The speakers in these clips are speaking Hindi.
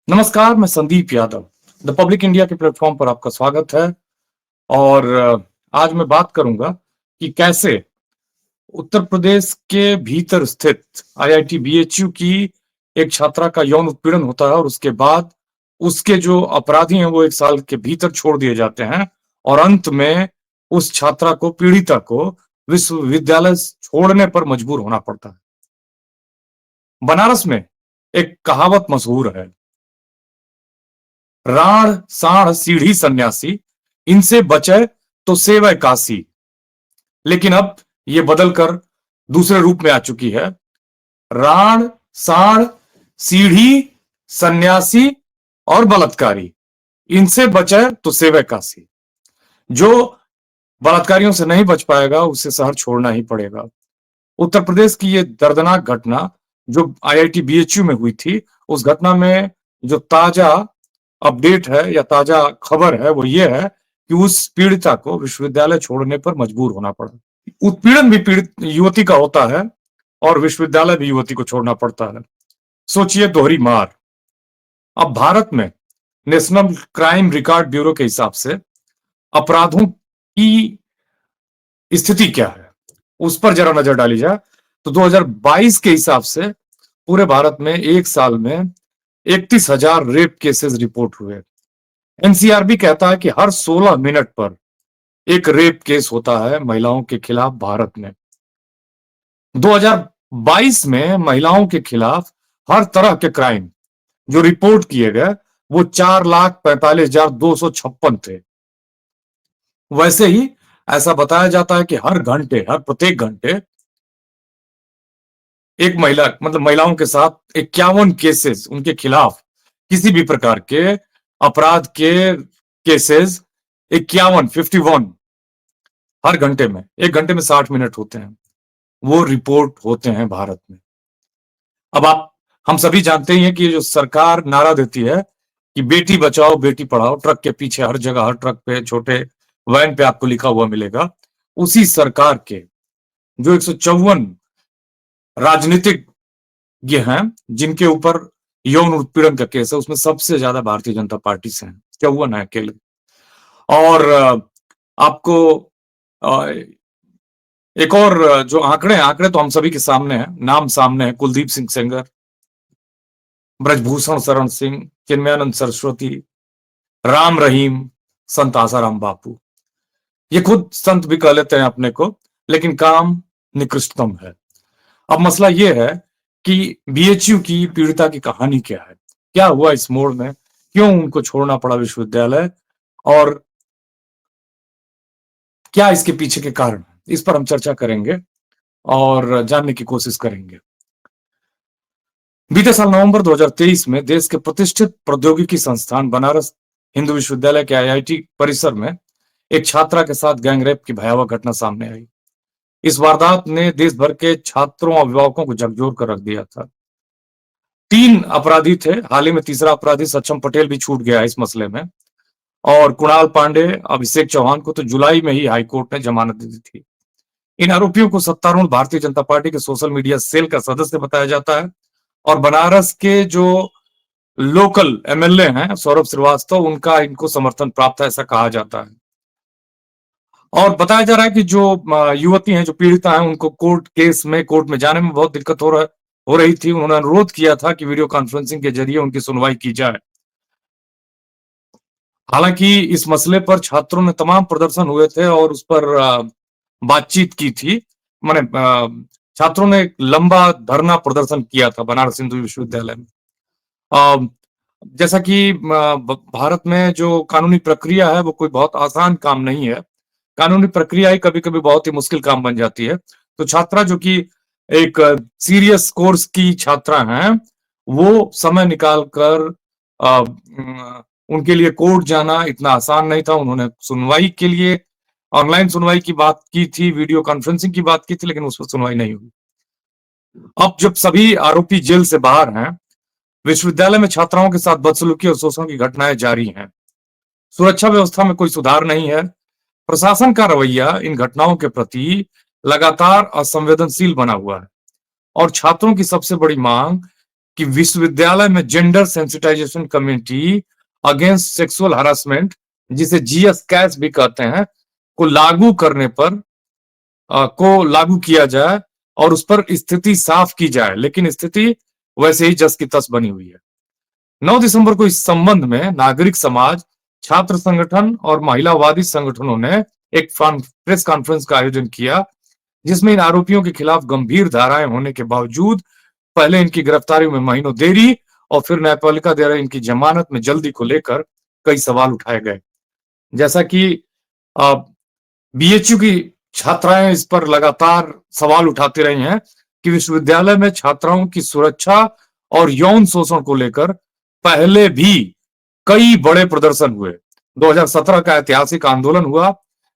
नमस्कार, मैं Sandeep Yadav. The public India के प्लेटफॉर्म पर आपका स्वागत है। और आज मैं बात करूंगा कि कैसे उत्तर प्रदेश के भीतर स्थित आईआईटी बीएचयू की एक छात्रा का यौन उत्पीड़न होता है और उसके बाद उसके जो अपराधी हैं वो 1 साल के भीतर छोड़ दिए जाते हैं और अंत में उस छात्रा को, पीड़िता को विश्वविद्यालय छोड़ने पर मजबूर होना पड़ता है। बनारस में एक कहावत मशहूर है, राण साण सीढ़ी सन्यासी, इनसे बचे तो सेवै काशी। लेकिन अब ये बदलकर दूसरे रूप में आ चुकी है। राण साण सीढ़ी सन्यासी और बलात्कारी, इनसे बचे तो सेवै काशी। जो बलात्कारियों से नहीं बच पाएगा उसे शहर छोड़ना ही पड़ेगा। उत्तर प्रदेश की ये दर्दनाक घटना जो आईआईटी बीएचयू में हुई थी, उस घटना में जो ताजा अपडेट है या ताजा खबर है वो ये है कि उस पीड़िता को विश्वविद्यालय छोड़ने पर मजबूर होना पड़ा। उत्पीड़न भी पीड़ित युवती का होता है और विश्वविद्यालय भी युवती को छोड़ना पड़ता है। सोचिए, दोहरी मार। अब भारत में नेशनल क्राइम रिकॉर्ड ब्यूरो के हिसाब से अपराधों की स्थिति क्या है उस पर जरा नजर डाली जाए तो 2022 के हिसाब से पूरे भारत में एक साल में 31,000 रेप केसेस रिपोर्ट हुए। एनसीआरबी कहता है कि हर 16 मिनट पर एक रेप केस होता है महिलाओं के खिलाफ भारत में। 2022 में महिलाओं के खिलाफ हर तरह के क्राइम जो रिपोर्ट किए गए वो 4,45,256 थे। वैसे ही ऐसा बताया जाता है कि हर घंटे, हर प्रत्येक घंटे एक महिला, मतलब महिलाओं के साथ 51 केसेस, उनके खिलाफ किसी भी प्रकार के अपराध के केसेस 51 हर घंटे में, एक घंटे में 60 मिनट होते हैं, वो रिपोर्ट होते हैं भारत में। अब हम सभी जानते ही हैं कि ये जो सरकार नारा देती है कि बेटी बचाओ बेटी पढ़ाओ, ट्रक के पीछे हर जगह, हर ट्रक पे, छोटे वैन पे आपको लिखा हुआ मिलेगा। उसी सरकार के जो 154 राजनीतिक ये हैं जिनके ऊपर यौन उत्पीड़न का केस है, उसमें सबसे ज्यादा भारतीय जनता पार्टी से हैं, 54 है अकेले। और आपको एक और जो आंकड़े तो हम सभी के सामने हैं, नाम सामने है, कुलदीप सिंह सेंगर, ब्रजभूषण शरण सिंह, चिन्मयानंद सरस्वती, राम रहीम, संत आसाराम बापू। ये खुद संत भी कह लेते हैं अपने को, लेकिन काम निकृष्टतम है। अब मसला ये है कि बीएचयू की पीड़िता की कहानी क्या है, क्या हुआ इस मोड़ में, क्यों उनको छोड़ना पड़ा विश्वविद्यालय, और क्या इसके पीछे के कारण, इस पर हम चर्चा करेंगे और जानने की कोशिश करेंगे। बीते साल नवंबर 2023 में देश के प्रतिष्ठित प्रौद्योगिकी संस्थान बनारस हिंदू विश्वविद्यालय के आईआईटी परिसर में एक छात्रा के साथ गैंगरेप की भयावह घटना सामने आई। इस वारदात ने देश भर के छात्रों और अभिभावकों को झकझोर कर रख दिया था। 3 अपराधी थे, हाल ही में तीसरा अपराधी सक्षम पटेल भी छूट गया इस मसले में, और कुणाल पांडे, अभिषेक चौहान को तो जुलाई में ही हाईकोर्ट ने जमानत दे दी थी। इन आरोपियों को सत्तारूढ़ भारतीय जनता पार्टी के सोशल मीडिया सेल का सदस्य बताया जाता है और बनारस के जो लोकल एमएलए हैं सौरभ श्रीवास्तव, उनका इनको समर्थन प्राप्त है ऐसा कहा जाता है। और बताया जा रहा है कि जो युवती हैं, जो पीड़िता हैं, उनको कोर्ट में जाने में बहुत दिक्कत हो रही थी। उन्होंने अनुरोध किया था कि वीडियो कॉन्फ्रेंसिंग के जरिए उनकी सुनवाई की जाए। हालांकि इस मसले पर छात्रों ने तमाम प्रदर्शन हुए थे और उस पर बातचीत की थी। माने छात्रों ने एक लंबा धरना प्रदर्शन किया था बनारस हिंदू विश्वविद्यालय में। जैसा कि भारत में जो कानूनी प्रक्रिया है वो कोई बहुत आसान काम नहीं है। कानूनी प्रक्रिया ही कभी कभी बहुत ही मुश्किल काम बन जाती है। तो छात्रा जो कि एक सीरियस कोर्स की छात्रा हैं, वो समय निकाल कर उनके लिए कोर्ट जाना इतना आसान नहीं था। उन्होंने सुनवाई के लिए ऑनलाइन सुनवाई की बात की थी, वीडियो कॉन्फ्रेंसिंग की बात की थी, लेकिन उस पर सुनवाई नहीं हुई। अब जब सभी आरोपी जेल से बाहर हैं, विश्वविद्यालय में छात्राओं के साथ बदसलूकी और शोषण की घटनाएं जारी हैं। सुरक्षा व्यवस्था में कोई सुधार नहीं है। प्रशासन का रवैया इन घटनाओं के प्रति लगातार असंवेदनशील बना हुआ है और छात्रों की सबसे बड़ी मांग कि विश्वविद्यालय में gender sensitisation committee against sexual harassment, जिसे जीएस कैस भी कहते हैं, को लागू करने पर को लागू किया जाए और उस पर स्थिति साफ की जाए, लेकिन स्थिति वैसे ही जस की तस बनी हुई है। 9 दिसंबर को इस संबंध में नागरिक समाज, छात्र संगठन और महिलावादी संगठनों ने एक प्रेस कॉन्फ्रेंस का आयोजन किया, जिसमें इन आरोपियों के खिलाफ गंभीर धाराएं होने के बावजूद पहले इनकी गिरफ्तारी में महीनों देरी और फिर न्यायपालिका द्वारा इनकी जमानत में जल्दी को लेकर कई सवाल उठाए गए। जैसा कि बीएचयू की छात्राएं इस पर लगातार सवाल उठाती रही हैं कि विश्वविद्यालय में छात्राओं की सुरक्षा और यौन शोषण को लेकर पहले भी कई बड़े प्रदर्शन हुए। 2017 का ऐतिहासिक आंदोलन हुआ,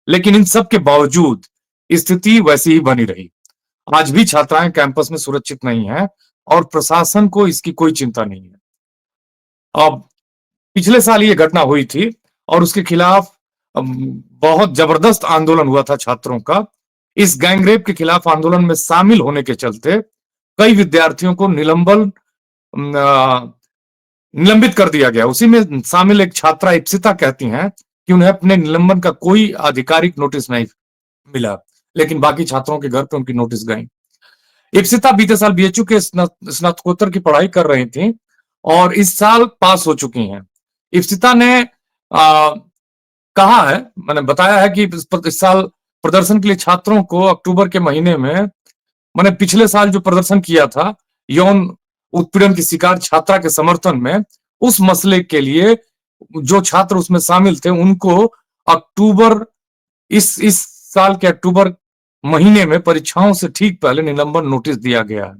लेकिन इन सब के बावजूद स्थिति वैसी ही बनी रही। आज भी छात्राएं कैंपस में सुरक्षित नहीं है और प्रशासन को इसकी कोई चिंता नहीं है। अब पिछले साल ये घटना हुई थी और उसके खिलाफ बहुत जबरदस्त आंदोलन हुआ था छात्रों का। इस गैंगरेप के खिलाफ आंदोलन में शामिल होने के चलते कई विद्यार्थियों को निलंबित कर दिया गया। उसी में शामिल एक छात्रा इप्सिता कहती हैं कि उन्हें अपने निलंबन का कोई आधिकारिक नोटिस नहीं मिला, लेकिन बाकी छात्रों के घर पे उनकी नोटिस गई। इप्सिता बीते साल बीएचयू के स्नातकोत्तर की पढ़ाई कर रही थी और इस साल पास हो चुकी हैं। इप्सिता ने कहा है, मैंने बताया है कि इस साल प्रदर्शन के लिए छात्रों को अक्टूबर के महीने में, मैंने पिछले साल जो प्रदर्शन किया था यौन उत्पीड़न की शिकार छात्रा के समर्थन में, उस मसले के लिए जो छात्र उसमें शामिल थे उनको अक्टूबर इस साल के अक्टूबर महीने में परीक्षाओं से ठीक पहले निलंबन नोटिस दिया गया है।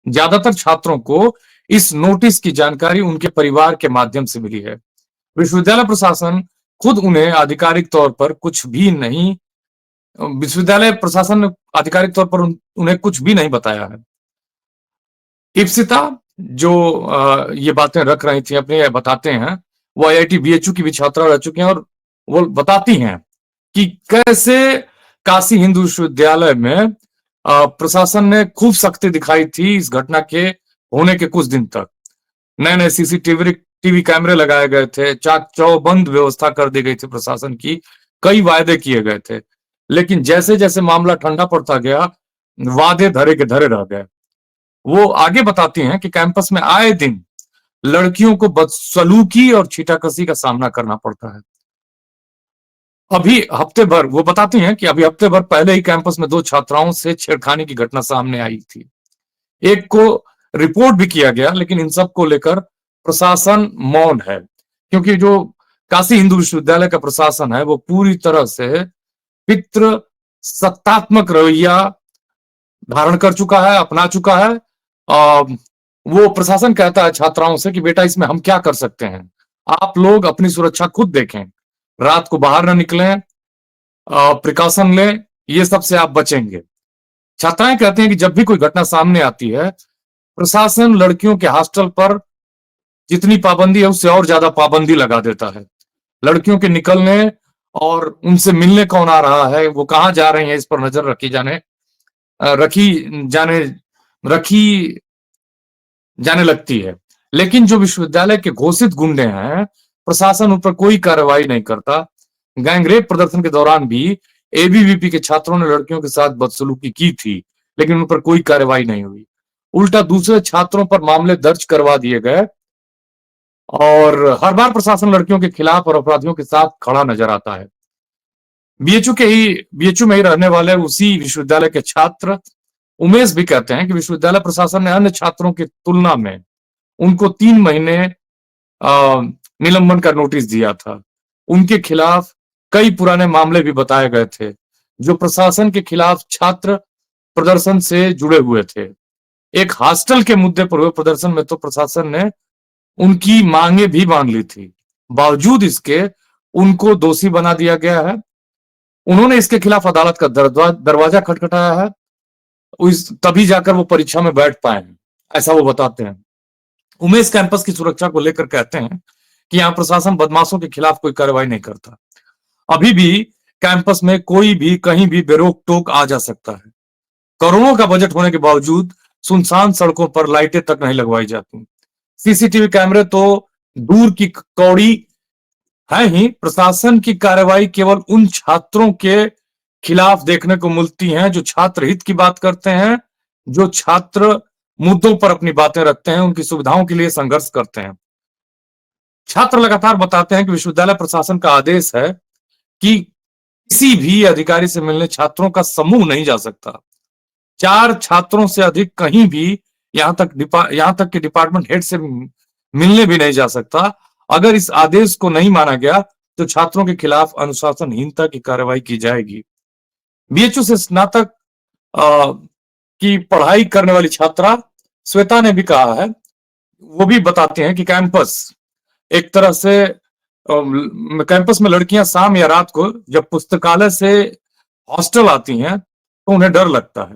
ज्यादातर छात्रों को इस नोटिस की जानकारी उनके परिवार के माध्यम से मिली है। विश्वविद्यालय प्रशासन खुद उन्हें आधिकारिक तौर पर कुछ भी नहीं विश्वविद्यालय प्रशासन ने आधिकारिक तौर पर उन्हें कुछ भी नहीं बताया है। इप्सिता जो ये बातें रख रही थी अपने, बताते हैं, वो आईआईटी बीएचयू की भी छात्रा रह चुकी हैं और वो बताती हैं कि कैसे काशी हिंदू विश्वविद्यालय में प्रशासन ने खूब सख्ती दिखाई थी इस घटना के होने के कुछ दिन तक। नए नए सीसीटीवी कैमरे लगाए गए थे, चाक चौबंद व्यवस्था कर दी गई थी प्रशासन की, कई वायदे किए गए थे, लेकिन जैसे जैसे मामला ठंडा पड़ता गया वादे धरे के धरे रह गए। वो आगे बताती हैं कि कैंपस में आए दिन लड़कियों को बदसलूकी और छीटाकसी का सामना करना पड़ता है। अभी हफ्ते भर, वो बताती हैं कि अभी हफ्ते भर पहले ही कैंपस में 2 छात्राओं से छेड़खानी की घटना सामने आई थी। एक को रिपोर्ट भी किया गया, लेकिन इन सब को लेकर प्रशासन मौन है, क्योंकि जो काशी हिंदू विश्वविद्यालय का प्रशासन है वो पूरी तरह से पितृ सत्तात्मक रवैया धारण कर चुका है, अपना चुका है। वो प्रशासन कहता है छात्राओं से कि बेटा इसमें हम क्या कर सकते हैं, आप लोग अपनी सुरक्षा खुद देखें, रात को बाहर ना निकलें, प्रिकॉशन लें, ये सब से आप बचेंगे। छात्राएं कहती हैं कि जब भी कोई घटना सामने आती है प्रशासन लड़कियों के हॉस्टल पर जितनी पाबंदी है उससे और ज्यादा पाबंदी लगा देता है। लड़कियों के निकलने और उनसे मिलने कौन आ रहा है, वो कहाँ जा रही हैं, इस पर नजर रखी जाने लगती है। लेकिन जो विश्वविद्यालय के घोषित गुंडे हैं प्रशासन उन पर कोई कार्रवाई नहीं करता। गैंगरेप प्रदर्शन के दौरान भी एबीवीपी के छात्रों ने लड़कियों के साथ बदसलूकी की थी, लेकिन उन पर कोई कार्रवाई नहीं हुई। उल्टा दूसरे छात्रों पर मामले दर्ज करवा दिए गए और हर बार प्रशासन लड़कियों के खिलाफ और अपराधियों के साथ खड़ा नजर आता है। बीएचयू में ही रहने वाले उसी विश्वविद्यालय के छात्र उमेश भी कहते हैं कि विश्वविद्यालय प्रशासन ने अन्य छात्रों की तुलना में उनको 3 महीने निलंबन का नोटिस दिया था। उनके खिलाफ कई पुराने मामले भी बताए गए थे जो प्रशासन के खिलाफ छात्र प्रदर्शन से जुड़े हुए थे। एक हॉस्टल के मुद्दे पर हुए प्रदर्शन में तो प्रशासन ने उनकी मांगे भी मान ली थी, बावजूद इसके उनको दोषी बना दिया गया है। उन्होंने इसके खिलाफ अदालत का दरवाजा खटखटाया है, तभी जाकर वो परीक्षा में बैठ पाए, ऐसा वो बताते हैं। उमेश कैंपस की सुरक्षा को लेकर कहते हैं कि यहाँ प्रशासन बदमाशों के खिलाफ कोई कार्रवाई नहीं करता। अभी भी कैंपस में कोई भी कहीं भी बेरोक टोक आ जा सकता है। करोड़ों का बजट होने के बावजूद सुनसान सड़कों पर लाइटें तक नहीं लगवाई जाती। सीसीटीवी कैमरे तो दूर की कौड़ी है ही, प्रशासन की कार्रवाई केवल उन छात्रों के खिलाफ देखने को मिलती है जो छात्र हित की बात करते हैं, जो छात्र मुद्दों पर अपनी बातें रखते हैं, उनकी सुविधाओं के लिए संघर्ष करते हैं। छात्र लगातार बताते हैं कि विश्वविद्यालय प्रशासन का आदेश है कि किसी भी अधिकारी से मिलने छात्रों का समूह नहीं जा सकता। 4 छात्रों से अधिक कहीं भी, यहां तक कि डिपार्टमेंट हेड से मिलने भी नहीं जा सकता। अगर इस आदेश को नहीं माना गया तो छात्रों के खिलाफ अनुशासनहीनता की कार्रवाई की जाएगी। बीएचयू से स्नातक की पढ़ाई करने वाली छात्रा श्वेता ने भी कहा है, वो भी बताते हैं कि एक तरह से कैंपस में लड़कियां शाम या रात को जब पुस्तकालय से हॉस्टल आती हैं तो उन्हें डर लगता है।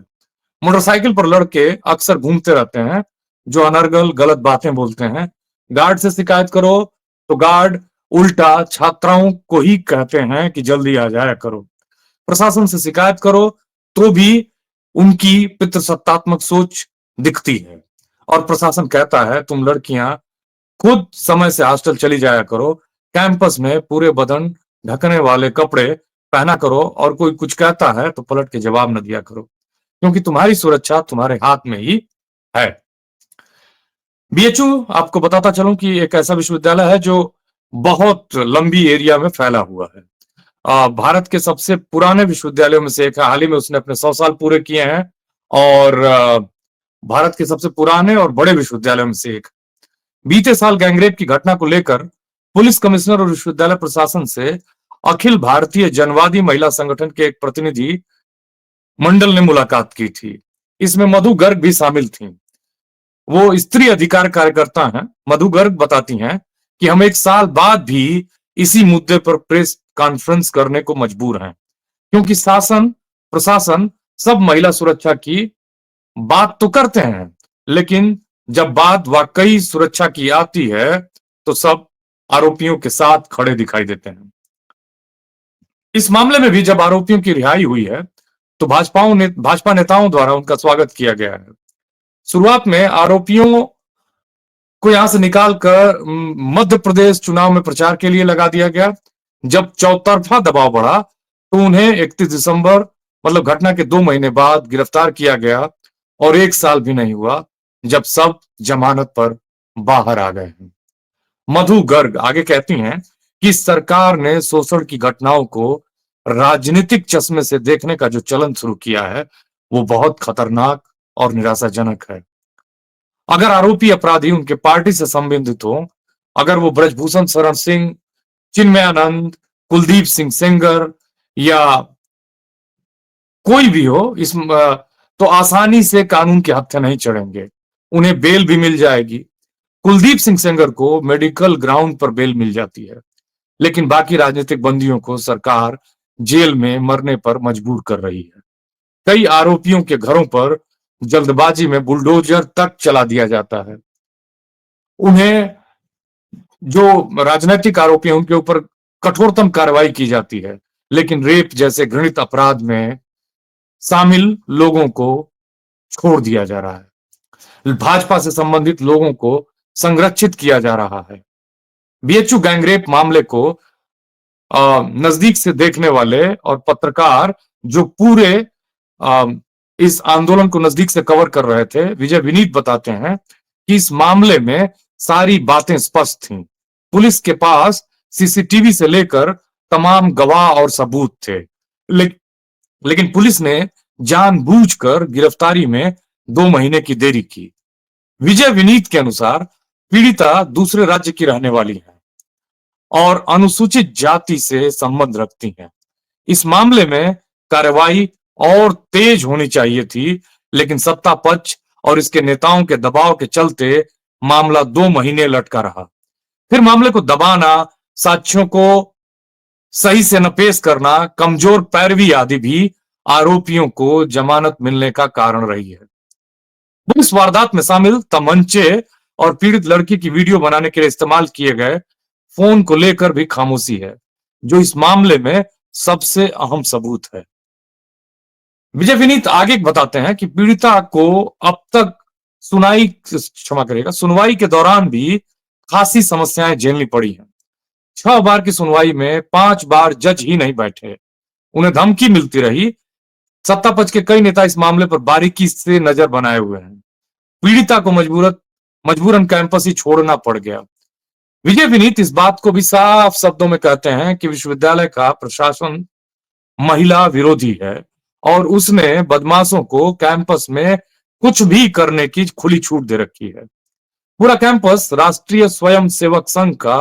मोटरसाइकिल पर लड़के अक्सर घूमते रहते हैं जो अनर्गल गलत बातें बोलते हैं। गार्ड से शिकायत करो तो गार्ड उल्टा छात्राओं को ही कहते हैं कि जल्दी आ जाया करो। प्रशासन से शिकायत करो तो भी उनकी पितृसत्तात्मक सोच दिखती है और प्रशासन कहता है तुम लड़कियां खुद समय से हॉस्टल चली जाया करो, कैंपस में पूरे बदन ढकने वाले कपड़े पहना करो और कोई कुछ कहता है तो पलट के जवाब न दिया करो, क्योंकि तुम्हारी सुरक्षा तुम्हारे हाथ में ही है। बीएचयू, आपको बताता चलूं कि एक ऐसा विश्वविद्यालय है जो बहुत लंबी एरिया में फैला हुआ है। भारत के सबसे पुराने विश्वविद्यालयों में से एक है। हाल ही में उसने अपने 100 साल पूरे किए हैं और भारत के सबसे पुराने और बड़े विश्वविद्यालयों में से एक। बीते साल गैंगरेप की घटना को लेकर पुलिस कमिश्नर और विश्वविद्यालय प्रशासन से अखिल भारतीय जनवादी महिला संगठन के एक प्रतिनिधि मंडल ने मुलाकात की थी। इसमें मधु गर्ग भी शामिल थी। वो स्त्री अधिकार कार्यकर्ता हैं। मधु गर्ग बताती हैं कि हम 1 साल बाद भी इसी मुद्दे पर प्रेस कॉन्फ्रेंस करने को मजबूर हैं, क्योंकि शासन प्रशासन सब महिला सुरक्षा की बात तो करते हैं, लेकिन जब बात वाकई सुरक्षा की आती है तो सब आरोपियों के साथ खड़े दिखाई देते हैं। इस मामले में भी जब आरोपियों की रिहाई हुई है तो भाजपा नेताओं द्वारा उनका स्वागत किया गया है। शुरुआत में आरोपियों को यहां से निकालकर मध्य प्रदेश चुनाव में प्रचार के लिए लगा दिया गया। जब चौतरफा दबाव बढ़ा तो उन्हें 31 दिसंबर मतलब घटना के 2 महीने बाद गिरफ्तार किया गया और 1 साल भी नहीं हुआ जब सब जमानत पर बाहर आ गए हैं। मधु गर्ग आगे कहती हैं कि सरकार ने शोषण की घटनाओं को राजनीतिक चश्मे से देखने का जो चलन शुरू किया है वो बहुत खतरनाक और निराशाजनक है। अगर आरोपी अपराधी उनके पार्टी से संबंधित हो, अगर वो ब्रजभूषण शरण सिंह, चिन्मयानंद, कुलदीप सिंह सेंगर या कोई भी हो, तो आसानी से कानून के हत्थे नहीं चढ़ेंगे, उन्हें बेल भी मिल जाएगी। कुलदीप सिंह सेंगर को मेडिकल ग्राउंड पर बेल मिल जाती है, लेकिन बाकी राजनीतिक बंदियों को सरकार जेल में मरने पर मजबूर कर रही है। कई आरोपियों के घरों पर जल्दबाजी में बुलडोजर तक चला दिया जाता है। उन्हें जो राजनीतिक आरोपी हैं उनके ऊपर कठोरतम कार्रवाई की जाती है, लेकिन रेप जैसे घृणित अपराध में शामिल लोगों को छोड़ दिया जा रहा है। भाजपा से संबंधित लोगों को संरक्षित किया जा रहा है। बीएचयू गैंगरेप मामले को नजदीक से देखने वाले और पत्रकार जो पूरे इस आंदोलन को नजदीक से कवर कर रहे थे, विजय विनीत बताते हैं कि इस मामले में सारी बातें स्पष्ट थीं। पुलिस के पास सीसीटीवी से लेकर तमाम गवाह और सबूत थे, लेकिन पुलिस ने जानबूझकर गिरफ्तारी में 2 महीने की देरी की। विजय विनीत के अनुसार पीड़िता दूसरे राज्य की रहने वाली है और अनुसूचित जाति से संबंध रखती हैं। इस मामले में कार्रवाई और तेज होनी चाहिए थी, लेकिन सत्ता पक्ष और इसके नेताओं के दबाव के चलते मामला 2 महीने लटका रहा। फिर मामले को दबाना, साक्ष्यों को सही से न पेश करना, कमजोर पैरवी आदि भी आरोपियों को जमानत मिलने का कारण रही है। पुलिस वारदात में शामिल तमंचे और पीड़ित लड़की की वीडियो बनाने के लिए इस्तेमाल किए गए फोन को लेकर भी खामोशी है, जो इस मामले में सबसे अहम सबूत है। विजय विनीत आगे बताते हैं कि पीड़िता को अब तक क्षमा करेगा, सुनवाई के दौरान भी खासी समस्याएं झेलनी पड़ी हैं। 6 बार की सुनवाई में 5 बार जज ही नहीं बैठे, उन्हें धमकी मिलती रही। सत्ता पक्ष के कई नेता इस मामले पर बारीकी से नजर बनाए हुए हैं। पीड़िता को मजबूरन कैंपस ही छोड़ना पड़ गया। विजय विनीत इस बात को भी साफ शब्दों में कहते हैं कि विश्वविद्यालय का प्रशासन महिला विरोधी है और उसने बदमाशों को कैंपस में कुछ भी करने की खुली छूट दे रखी है। पूरा कैंपस राष्ट्रीय स्वयंसेवक संघ का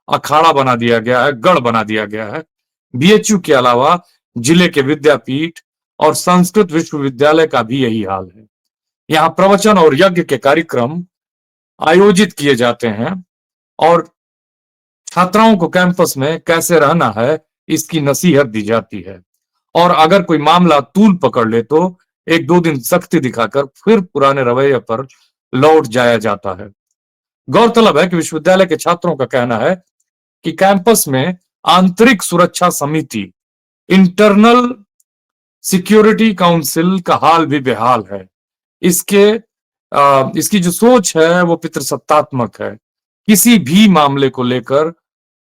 अखाड़ा बना दिया गया है, गढ़ बना दिया गया है। बीएचयू के अलावा जिले के विद्यापीठ और संस्कृत विश्वविद्यालय का भी यही हाल है। यहाँ प्रवचन और यज्ञ के कार्यक्रम आयोजित किए जाते हैं और छात्राओं को कैंपस में कैसे रहना है इसकी नसीहत दी जाती है। और अगर कोई मामला तूल पकड़ ले तो 1-2 दिन सख्ती दिखाकर फिर पुराने रवैये पर लौट जाया जाता है। गौरतलब है कि विश्वविद्यालय के छात्रों का कहना है कि कैंपस में आंतरिक सुरक्षा समिति, इंटरनल सिक्योरिटी काउंसिल का हाल भी बेहाल है। इसकी जो सोच है वो पितृसत्तात्मक है। किसी भी मामले को लेकर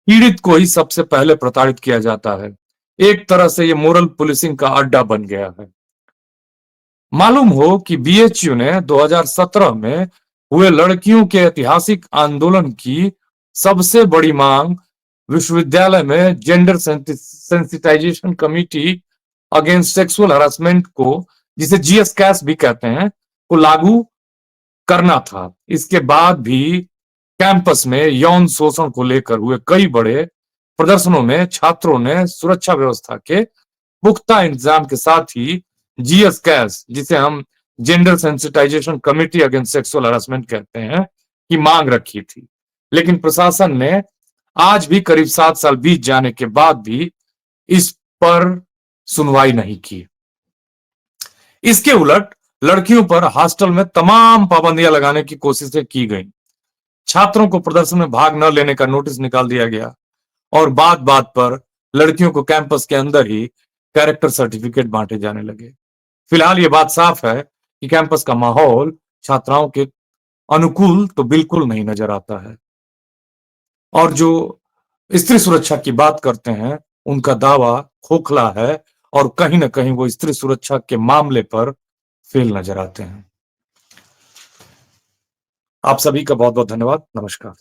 पीड़ित को ही सबसे पहले प्रताड़ित किया जाता है। एक तरह से ये मोरल पुलिसिंग का अड्डा बन गया है। मालूम हो कि बीएचयू ने 2017 में हुए लड़कियों के ऐतिहासिक आंदोलन की सबसे बड़ी मांग विश्वविद्यालय में gender sensitization committee against sexual harassment को, जिसे जीएस कैस भी कहते हैं, को लागू करना था। इसके बाद भी कैंपस में यौन शोषण को लेकर हुए कई बड़े प्रदर्शनों में छात्रों ने सुरक्षा व्यवस्था के पुख्ता इंतजाम के साथ ही जीएस कैस, जिसे हम gender sensitization committee against sexual harassment कहते हैं, की मांग रखी थी। लेकिन प्रशासन ने आज भी करीब 7 साल बीत जाने के बाद भी इस पर सुनवाई नहीं की। इसके उलट लड़कियों पर हॉस्टल में तमाम पाबंदियां लगाने की कोशिशें की गई। छात्रों को प्रदर्शन में भाग न लेने का नोटिस निकाल दिया गया और बात बात पर लड़कियों को कैंपस के अंदर ही कैरेक्टर सर्टिफिकेट बांटे जाने लगे। फिलहाल ये बात साफ है कि कैंपस का माहौल छात्राओं के अनुकूल तो बिल्कुल नहीं नजर आता है और जो स्त्री सुरक्षा की बात करते हैं उनका दावा खोखला है और कहीं ना कहीं वो स्त्री सुरक्षा के मामले पर फेल नजर आते हैं। आप सभी का बहुत बहुत धन्यवाद। नमस्कार।